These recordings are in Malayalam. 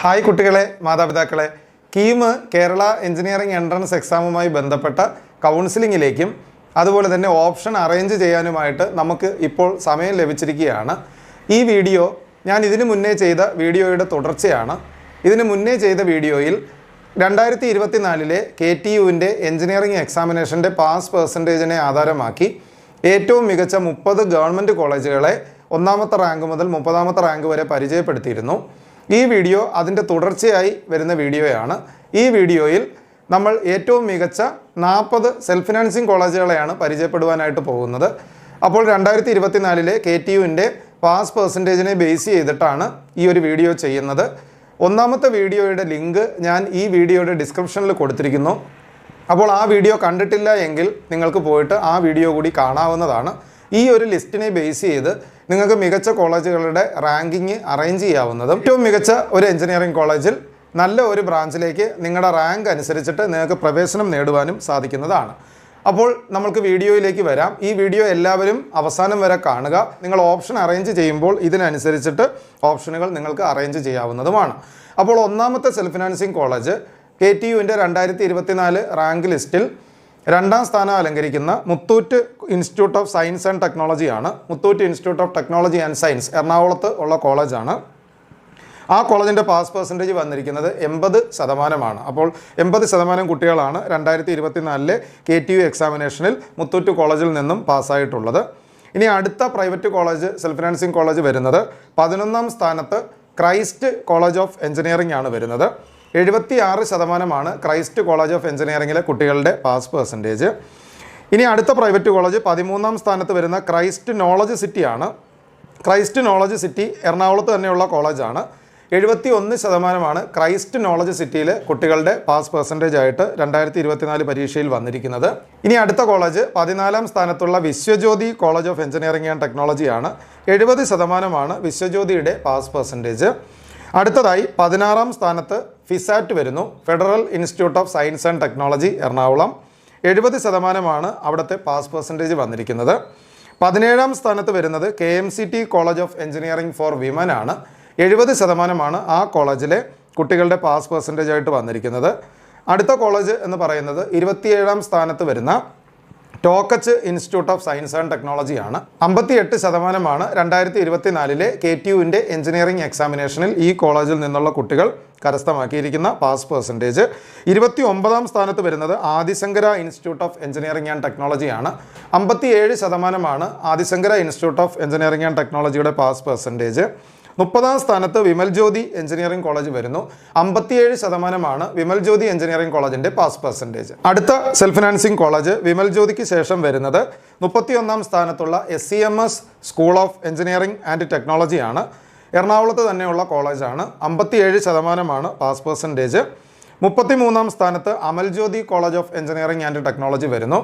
ഹായ് കുട്ടികളെ, മാതാപിതാക്കളെ. കീം കേരള എഞ്ചിനീയറിംഗ് എൻട്രൻസ് എക്സാമുമായി ബന്ധപ്പെട്ട കൗൺസിലിങ്ങിലേക്കും അതുപോലെ തന്നെ ഓപ്ഷൻ അറേഞ്ച് ചെയ്യാനുമായിട്ട് നമുക്ക് ഇപ്പോൾ സമയം ലഭിച്ചിരിക്കുകയാണ്. ഈ വീഡിയോ ഞാൻ ഇതിനു മുന്നേ ചെയ്ത വീഡിയോയുടെ തുടർച്ചയാണ്. ഇതിനു മുന്നേ ചെയ്ത വീഡിയോയിൽ 2024 KTUവിൻ്റെ എഞ്ചിനീയറിംഗ് എക്സാമിനേഷൻ്റെ പാസ് പെർസെൻറ്റേജിനെ ആധാരമാക്കി ഏറ്റവും മികച്ച 30 ഗവൺമെൻറ് കോളേജുകളെ 1ാമത്തെ റാങ്ക് മുതൽ 30ാമത്തെ റാങ്ക് വരെ പരിചയപ്പെടുത്തിയിരുന്നു. ഈ വീഡിയോ അതിൻ്റെ തുടർച്ചയായി വരുന്ന വീഡിയോയാണ്. ഈ വീഡിയോയിൽ നമ്മൾ ഏറ്റവും മികച്ച 40 സെൽഫ് ഫിനാൻസിങ് കോളേജുകളെയാണ് പരിചയപ്പെടുവാനായിട്ട് പോകുന്നത്. അപ്പോൾ 2024 KTUവിൻ്റെ പാസ് പെർസെൻറ്റേജിനെ ബേസ് ചെയ്തിട്ടാണ് ഈ ഒരു വീഡിയോ ചെയ്യുന്നത്. 1ാമത്തെ വീഡിയോയുടെ ലിങ്ക് ഞാൻ ഈ വീഡിയോയുടെ ഡിസ്ക്രിപ്ഷനിൽ കൊടുത്തിരിക്കുന്നു. അപ്പോൾ ആ വീഡിയോ കണ്ടിട്ടില്ല എങ്കിൽ നിങ്ങൾക്ക് പോയിട്ട് ആ വീഡിയോ കൂടി കാണാവുന്നതാണ്. ഈ ഒരു ലിസ്റ്റിനെ ബേസ് ചെയ്ത് നിങ്ങൾക്ക് മികച്ച കോളേജുകളുടെ റാങ്കിങ് അറേഞ്ച് ചെയ്യാവുന്നതും ഏറ്റവും മികച്ച ഒരു എഞ്ചിനീയറിംഗ് കോളേജിൽ നല്ല ഒരു ബ്രാഞ്ചിലേക്ക് നിങ്ങളുടെ റാങ്ക് അനുസരിച്ചിട്ട് നിങ്ങൾക്ക് പ്രവേശനം നേടുവാനും സാധിക്കുന്നതാണ്. അപ്പോൾ നമുക്ക് വീഡിയോയിലേക്ക് വരാം. ഈ വീഡിയോ എല്ലാവരും അവസാനം വരെ കാണുക. നിങ്ങൾ ഓപ്ഷൻ അറേഞ്ച് ചെയ്യുമ്പോൾ ഇതിനനുസരിച്ചിട്ട് ഓപ്ഷനുകൾ നിങ്ങൾക്ക് അറേഞ്ച് ചെയ്യാവുന്നതുമാണ്. അപ്പോൾ 1ാമത്തെ സെൽഫ് ഫിനാൻസിങ് കോളേജ് KTUവിൻ്റെ 2024 റാങ്ക് ലിസ്റ്റിൽ 2ാം സ്ഥാനം അലങ്കരിക്കുന്ന Muthoot institute of science and ടെക്നോളജിയാണ്. Muthoot institute of technology and science എറണാകുളത്ത് ഉള്ള കോളേജാണ്. ആ കോളേജിൻ്റെ പാസ് പെർസെൻറ്റേജ് വന്നിരിക്കുന്നത് 80%. അപ്പോൾ 80% കുട്ടികളാണ് 2024 KTU എക്സാമിനേഷനിൽ മുത്തൂറ്റ് കോളേജിൽ നിന്നും പാസ്സായിട്ടുള്ളത്. ഇനി അടുത്ത private college self financing college വരുന്നത് 11ാം സ്ഥാനത്ത് ക്രൈസ്റ്റ് കോളേജ് ഓഫ് എഞ്ചിനീയറിംഗ് ആണ് വരുന്നത്. 76% ക്രൈസ്റ്റ് കോളേജ് ഓഫ് എഞ്ചിനീയറിംഗിലെ കുട്ടികളുടെ പാസ് പെർസെൻറ്റേജ്. ഇനി അടുത്ത പ്രൈവറ്റ് കോളേജ് 13ാം സ്ഥാനത്ത് വരുന്ന ക്രൈസ്റ്റ് നോളജ് സിറ്റിയാണ്. ക്രൈസ്റ്റ് നോളജ് സിറ്റി എറണാകുളത്ത് തന്നെയുള്ള കോളേജാണ്. 71% ക്രൈസ്റ്റ് നോളജ് സിറ്റിയിലെ കുട്ടികളുടെ പാസ് പെർസെൻറ്റേജ് ആയിട്ട് 2024 പരീക്ഷയിൽ വന്നിരിക്കുന്നത്. ഇനി അടുത്ത കോളേജ് 14ാം സ്ഥാനത്തുള്ള Vishwajyothi college of engineering and ടെക്നോളജിയാണ്. 70% വിശ്വജ്യോതിയുടെ പാസ് പെർസെൻറ്റേജ്. അടുത്തതായി 16ാം സ്ഥാനത്ത് ഫിസാറ്റ് വരുന്നു. Federal institute of science and technology Ernakulam. 70% അവിടുത്തെ പാസ് പെർസെൻറ്റേജ് വന്നിരിക്കുന്നത്. 17ാം സ്ഥാനത്ത് വരുന്നത് KMCT college of engineering for women ആണ്. 70% ആ കോളേജിലെ കുട്ടികളുടെ പാസ് പെർസെൻറ്റേജ് ആയിട്ട് വന്നിരിക്കുന്നത്. അടുത്ത കോളേജ് എന്ന് പറയുന്നത് 27ാം സ്ഥാനത്ത് വരുന്ന Toc H institute of science and ടെക്നോളജിയാണ്. 58% 2024 KTUവിൻ്റെ എഞ്ചിനീയറിംഗ് എക്സാമിനേഷനിൽ ഈ കോളേജിൽ നിന്നുള്ള കുട്ടികൾ കരസ്ഥമാക്കിയിരിക്കുന്ന പാസ് പെർസെൻറ്റേജ്. 29ാം സ്ഥാനത്ത് വരുന്നത് Adishankara institute of engineering and ടെക്നോളജിയാണ്. 57% Adishankara institute of engineering and ടെക്നോളജിയുടെ പാസ് പെർസെൻറ്റേജ്. 30ാം സ്ഥാനത്ത് വിമൽ ജ്യോതി എഞ്ചിനീയറിംഗ് കോളേജ് വരുന്നു. 57% വിമൽ ജ്യോതി എഞ്ചിനീയറിംഗ് കോളേജിൻ്റെ പാസ് പെർസെൻറ്റേജ്. അടുത്ത സെൽഫ് ഫിനാൻസിങ് കോളേജ് വിമൽ ജ്യോതിക്ക് ശേഷം വരുന്നത് 31ാം സ്ഥാനത്തുള്ള SCMS school of engineering and ടെക്നോളജിയാണ്. എറണാകുളത്ത് തന്നെയുള്ള കോളേജാണ്. 57% പാസ് പെർസെൻറ്റേജ്. 33ാം സ്ഥാനത്ത് Amal Jyothi college of engineering and technology വരുന്നു.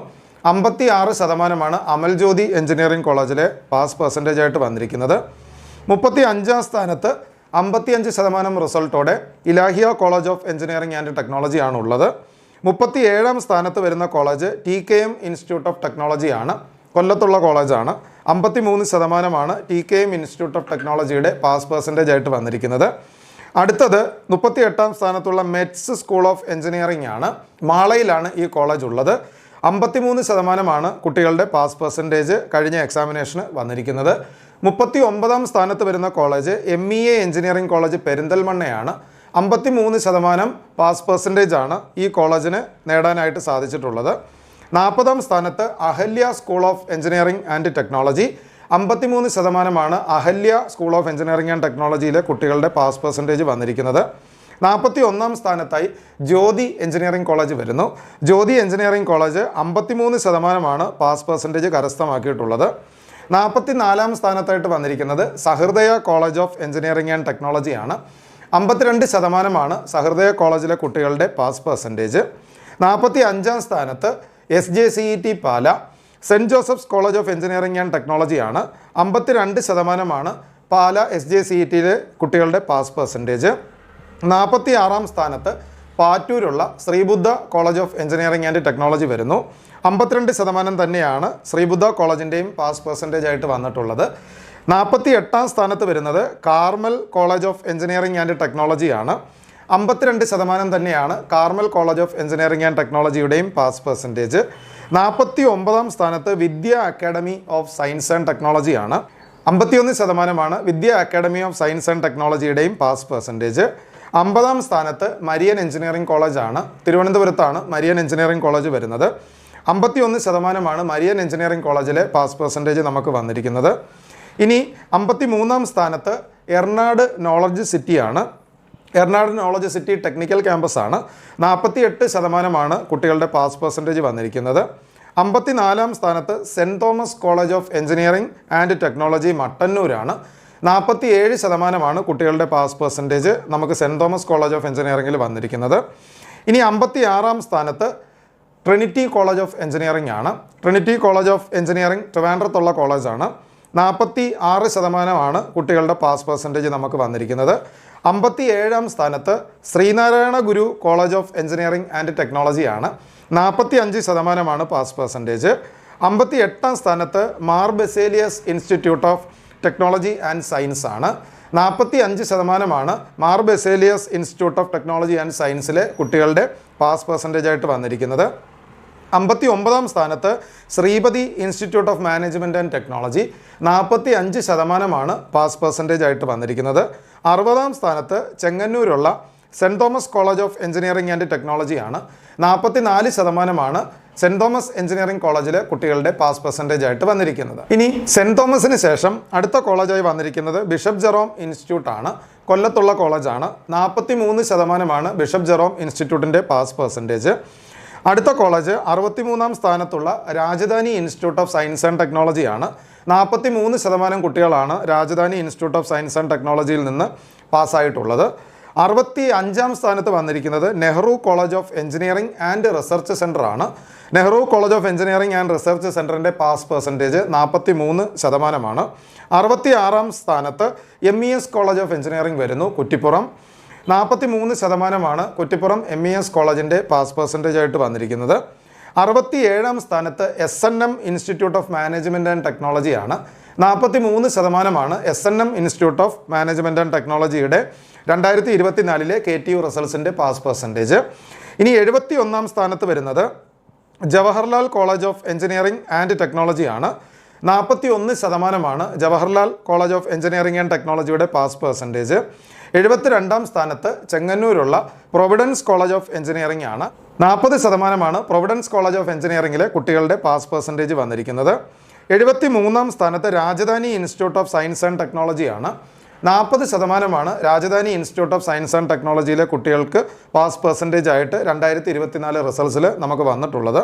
56% അമൽ ജ്യോതി എഞ്ചിനീയറിംഗ് കോളേജിലെ പാസ് പെർസെൻറ്റേജ് ആയിട്ട് വന്നിരിക്കുന്നത്. 35ാം സ്ഥാനത്ത് 55% റിസൾട്ടോടെ Ilahia college of engineering and technology ആണുള്ളത്. 37ാം സ്ഥാനത്ത് വരുന്ന കോളേജ് TKM ഇൻസ്റ്റിറ്റ്യൂട്ട് ഓഫ് ടെക്നോളജിയാണ്. കൊല്ലത്തുള്ള കോളേജാണ്. 53% TKM ഇൻസ്റ്റിറ്റ്യൂട്ട് ഓഫ് ടെക്നോളജിയുടെ പാസ് പെർസെൻറ്റേജ് ആയിട്ട് വന്നിരിക്കുന്നത്. അടുത്തത് 38ാം സ്ഥാനത്തുള്ള മെറ്റ്സ് സ്കൂൾ ഓഫ് എഞ്ചിനീയറിംഗ് ആണ്. മാളയിലാണ് ഈ കോളേജ് ഉള്ളത്. 53% കുട്ടികളുടെ പാസ് പെർസെൻറ്റേജ് കഴിഞ്ഞ എക്സാമിനേഷന് വന്നിരിക്കുന്നത്. 39ാം സ്ഥാനത്ത് വരുന്ന കോളേജ് MEA എഞ്ചിനീയറിംഗ് കോളേജ് പെരിന്തൽമണ്ണയാണ്. 53% പാസ് പെർസെൻറ്റേജ് ആണ് ഈ കോളേജിന് നേടാനായിട്ട് സാധിച്ചിട്ടുള്ളത്. 40ാം സ്ഥാനത്ത് Ahalia school of engineering and technology. 53% Ahalia school of engineering and ടെക്നോളജിയിലെ കുട്ടികളുടെ പാസ് പെർസെൻറ്റേജ് വന്നിരിക്കുന്നത്. 41ാം സ്ഥാനത്തായി ജ്യോതി എഞ്ചിനീയറിംഗ് കോളേജ് വരുന്നു. Jyothi engineering college 53% pass percentage കരസ്ഥമാക്കിയിട്ടുള്ളത്. 44ാം സ്ഥാനത്തായിട്ട് വന്നിരിക്കുന്നത് Sahrudaya college of engineering and ടെക്നോളജിയാണ്. 52% സഹൃദയ കോളേജിലെ കുട്ടികളുടെ പാസ് പെർസെൻറ്റേജ്. 45ാം സ്ഥാനത്ത് SJCET Pala saint Joseph's college of engineering and ടെക്നോളജിയാണ്. 52% പാല SJCETയിലെ കുട്ടികളുടെ പാസ് പെർസെൻറ്റേജ്. 46ാം സ്ഥാനത്ത് പാറ്റൂരുള്ള Sree Buddha college of engineering and technology വരുന്നു. 52% തന്നെയാണ് ശ്രീബുദ്ധ കോളേജിൻ്റെയും പാസ് പെർസെൻറ്റേജ് ആയിട്ട് വന്നിട്ടുള്ളത്. 48-ാം സ്ഥാനത്ത് വരുന്നത് Carmel college of engineering and ടെക്നോളജിയാണ്. 52% തന്നെയാണ് Carmel college of engineering and ടെക്നോളജിയുടെയും പാസ് പെർസെൻറ്റേജ്. 49-ാം സ്ഥാനത്ത് Vidya academy of science and ടെക്നോളജിയാണ്. 51% Vidya academy of science and ടെക്നോളജിയുടെയും പാസ് പെർസെൻറ്റേജ്. 50-ാം സ്ഥാനത്ത് മരിയൻ എഞ്ചിനീയറിംഗ് കോളേജാണ്. തിരുവനന്തപുരത്താണ് മരിയൻ എഞ്ചിനീയറിംഗ് കോളേജ് വരുന്നത്. 51% മരിയൻ എഞ്ചിനീയറിംഗ് കോളേജിലെ പാസ് പെർസെൻറ്റേജ് നമുക്ക് വന്നിരിക്കുന്നത്. ഇനി 53-ാം സ്ഥാനത്ത് എർണാട് നോളജ് സിറ്റിയാണ്. എർണാട് നോളജ് സിറ്റി ടെക്നിക്കൽ ക്യാമ്പസാണ്. 48% കുട്ടികളുടെ പാസ് പെർസെൻറ്റേജ് വന്നിരിക്കുന്നത്. 54-ാം സ്ഥാനത്ത് saint Thomas college of engineering and technology മട്ടന്നൂരാണ്. 47% കുട്ടികളുടെ പാസ് പെർസെൻറ്റേജ് നമുക്ക് സെൻറ് തോമസ് കോളേജ് ഓഫ് എഞ്ചിനീയറിംഗിൽ വന്നിരിക്കുന്നത്. ഇനി 56-ാം സ്ഥാനത്ത് ട്രിനിറ്റി കോളേജ് ഓഫ് എഞ്ചിനീയറിംഗ് ആണ്. ട്രിനിറ്റി കോളേജ് ഓഫ് എഞ്ചിനീയറിംഗ് ട്രിവാൻഡ്രത്തുള്ള കോളേജാണ്. 46% കുട്ടികളുടെ പാസ് പെർസെൻറ്റേജ് നമുക്ക് വന്നിരിക്കുന്നത്. 57-ാം സ്ഥാനത്ത് Sreenarayana Guru college of engineering and ടെക്നോളജിയാണ്. 45% പാസ് പെർസെൻറ്റേജ്. 58-ാം സ്ഥാനത്ത് Mar Baselius institute of technology and science ആണ്. 45% Mar Baselius institute of technology and സയൻസിലെ കുട്ടികളുടെ പാസ് പെർസെൻറ്റേജ് ആയിട്ട് വന്നിരിക്കുന്നത്. 59-ാം സ്ഥാനത്ത് Sreepathy institute of management and technology. 45% pass percentage ആയിട്ട് വന്നിരിക്കുന്നത്. 60-ാം സ്ഥാനത്ത് ചെങ്ങന്നൂരുള്ള saint Thomas college of engineering and ടെക്നോളജിയാണ്. 44% സെൻറ് തോമസ് എഞ്ചിനീയറിംഗ് കോളേജിലെ കുട്ടികളുടെ പാസ് പെർസെൻറ്റേജ് ആയിട്ട് വന്നിരിക്കുന്നത്. ഇനി സെൻറ് തോമസിന് ശേഷം അടുത്ത കോളേജായി വന്നിരിക്കുന്നത് ബിഷപ്പ് ജെറോം ഇൻസ്റ്റിറ്റ്യൂട്ടാണ്. കൊല്ലത്തുള്ള കോളേജാണ്. 43% ബിഷപ്പ് ജെറോം ഇൻസ്റ്റിറ്റ്യൂട്ടിൻ്റെ പാസ് പെർസെൻറ്റേജ്. അടുത്ത കോളേജ് 63-ാം സ്ഥാനത്തുള്ള Rajadhani institute of science and ടെക്നോളജിയാണ്. 43% കുട്ടികളാണ് Rajadhani institute of science and ടെക്നോളജിയിൽ നിന്ന് പാസ്സായിട്ടുള്ളത്. 65-ാം സ്ഥാനത്ത് വന്നിരിക്കുന്നത് Nehru college of engineering and research centre ആണ്. Nehru college of engineering and research സെൻ്ററിൻ്റെ പാസ് പെർസെൻറ്റേജ് 43%. 66-ാം സ്ഥാനത്ത് MES കോളേജ് ഓഫ് എഞ്ചിനീയറിംഗ് വരുന്നു, കുറ്റിപ്പുറം. 43% കുറ്റിപ്പുറം MES കോളേജിൻ്റെ പാസ് പെർസെൻറ്റേജ് ആയിട്ട് വന്നിരിക്കുന്നത്. 67-ാം സ്ഥാനത്ത് SNM institute of management and ടെക്നോളജിയാണ്. 43% SNM institute of management and ടെക്നോളജിയുടെ 2024 KTU റിസൾട്ട്സിൻ്റെ പാസ് പെർസെൻറ്റേജ്. ഇനി 71-ാം സ്ഥാനത്ത് വരുന്നത് Jawaharlal college of engineering and ടെക്നോളജിയാണ്. 41% Jawaharlal college of engineering and ടെക്നോളജിയുടെ പാസ് പെർസെൻറ്റേജ്. 72-ാം സ്ഥാനത്ത് ചെങ്ങന്നൂരുള്ള പ്രൊവിഡൻസ് കോളേജ് ഓഫ് എഞ്ചിനീയറിംഗ് ആണ്. 40% പ്രൊവിഡൻസ് കോളേജ് ഓഫ് എഞ്ചിനീയറിംഗിലെ കുട്ടികളുടെ പാസ് പെർസെൻറ്റേജ് വന്നിരിക്കുന്നത്. 73-ാം സ്ഥാനത്ത് Rajadhani institute of science and ടെക്നോളജിയാണ്. 40% Rajadhani institute of science and ടെക്നോളജിയിലെ കുട്ടികൾക്ക് പാസ് പെർസെൻറ്റേജ് ആയിട്ട് 2024 റിസൾട്ട്സിൽ നമുക്ക് വന്നിട്ടുള്ളത്.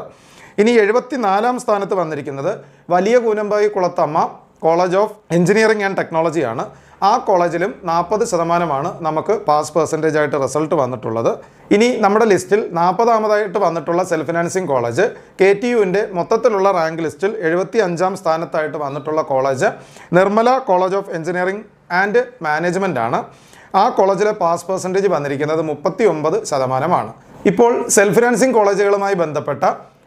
ഇനി 74-ാം സ്ഥാനത്ത് വന്നിരിക്കുന്നത് Valiya Koonambai Kulathamma college of engineering and ടെക്നോളജിയാണ്. ആ കോളേജിലും 40% നമുക്ക് പാസ് പെർസെൻറ്റേജ് ആയിട്ട് റിസൾട്ട് വന്നിട്ടുള്ളത്. ഇനി നമ്മുടെ ലിസ്റ്റിൽ 40-ാമതായിട്ട് വന്നിട്ടുള്ള സെൽഫ് ഫിനാൻസിങ് കോളേജ് KTUവിൻ്റെ മൊത്തത്തിലുള്ള റാങ്ക് ലിസ്റ്റിൽ 75-ാം സ്ഥാനത്തായിട്ട് വന്നിട്ടുള്ള college Nirmala college of engineering and management ആണ്. ആ കോളേജിലെ പാസ് പെർസെൻറ്റേജ് വന്നിരിക്കുന്നത് 39%. ഇപ്പോൾ സെൽഫ് ഫിനാൻസിങ് കോളേജുകളുമായി ബന്ധപ്പെട്ട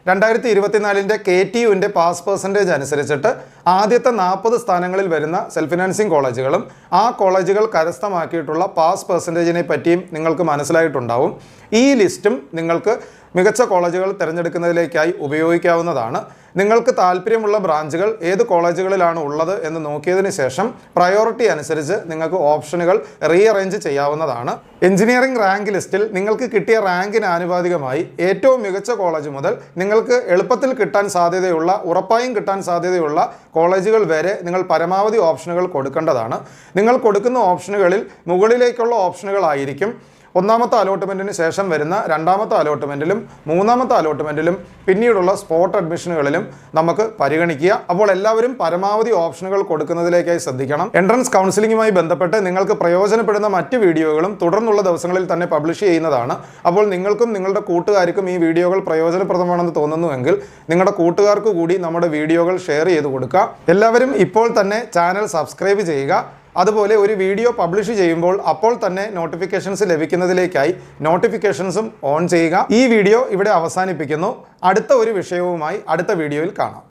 2024 KTUവിൻ്റെ പാസ് പെർസെൻറ്റേജ് അനുസരിച്ചിട്ട് ആദ്യത്തെ 40 സ്ഥാനങ്ങളിൽ വരുന്ന സെൽഫ് ഫിനാൻസിങ് കോളേജുകളും ആ കോളേജുകൾ കരസ്ഥമാക്കിയിട്ടുള്ള പാസ് പെർസെൻറ്റേജിനെ പറ്റിയും നിങ്ങൾക്ക് മനസ്സിലായിട്ടുണ്ടാവും. ഈ ലിസ്റ്റും നിങ്ങൾക്ക് മികച്ച കോളേജുകൾ തിരഞ്ഞെടുക്കുന്നതിലേക്കായി ഉപയോഗിക്കാവുന്നതാണ്. നിങ്ങൾക്ക് താല്പര്യമുള്ള ബ്രാഞ്ചുകൾ ഏത് കോളേജുകളിലാണ് ഉള്ളത് എന്ന് നോക്കിയതിന് ശേഷം പ്രയോറിറ്റി അനുസരിച്ച് നിങ്ങൾക്ക് ഓപ്ഷനുകൾ റീഅറേഞ്ച് ചെയ്യാവുന്നതാണ്. എഞ്ചിനീയറിംഗ് റാങ്ക് ലിസ്റ്റിൽ നിങ്ങൾക്ക് കിട്ടിയ റാങ്കിന് ആനുപാതികമായി ഏറ്റവും മികച്ച കോളേജ് മുതൽ നിങ്ങൾക്ക് എളുപ്പത്തിൽ കിട്ടാൻ സാധ്യതയുള്ള, ഉറപ്പായും കിട്ടാൻ സാധ്യതയുള്ള കോളേജുകൾ വരെ നിങ്ങൾ പരമാവധി ഓപ്ഷനുകൾ കൊടുക്കേണ്ടതാണ്. നിങ്ങൾ കൊടുക്കുന്ന ഓപ്ഷനുകളിൽ മുകളിലേക്കുള്ള ഓപ്ഷനുകളായിരിക്കും ഒന്നാമത്തെ അലോട്ട്മെൻറ്റിന് ശേഷം വരുന്ന രണ്ടാമത്തെ അലോട്ട്മെൻറ്റിലും മൂന്നാമത്തെ അലോട്ട്മെൻറ്റിലും പിന്നീടുള്ള സ്പോട്ട് അഡ്മിഷനുകളിലും നമുക്ക് പരിഗണിക്കുക. അപ്പോൾ എല്ലാവരും പരമാവധി ഓപ്ഷനുകൾ കൊടുക്കുന്നതിലേക്കായി ശ്രദ്ധിക്കണം. എൻട്രൻസ് കൗൺസിലിംഗുമായി ബന്ധപ്പെട്ട് നിങ്ങൾക്ക് പ്രയോജനപ്പെടുന്ന മറ്റ് വീഡിയോകളും തുടർന്നുള്ള ദിവസങ്ങളിൽ തന്നെ പബ്ലിഷ് ചെയ്യുന്നതാണ്. അപ്പോൾ നിങ്ങൾക്കും നിങ്ങളുടെ കൂട്ടുകാർക്കും ഈ വീഡിയോകൾ പ്രയോജനപ്രദമാണെന്ന് തോന്നുന്നുവെങ്കിൽ നിങ്ങളുടെ കൂട്ടുകാർക്ക് കൂടി നമ്മുടെ വീഡിയോകൾ ഷെയർ ചെയ്ത് കൊടുക്കുക. എല്ലാവരും ഇപ്പോൾ തന്നെ ചാനൽ സബ്സ്ക്രൈബ് ചെയ്യുക. അതുപോലെ ഒരു വീഡിയോ പബ്ലിഷ് ചെയ്യുമ്പോൾ അപ്പോൾ തന്നെ നോട്ടിഫിക്കേഷൻസ് ലഭിക്കുന്നതിലേക്കായി നോട്ടിഫിക്കേഷൻസും ഓൺ ചെയ്യുക. ഈ വീഡിയോ ഇവിടെ അവസാനിപ്പിക്കുന്നു. അടുത്ത ഒരു വിഷയവുമായി അടുത്ത വീഡിയോയിൽ കാണാം.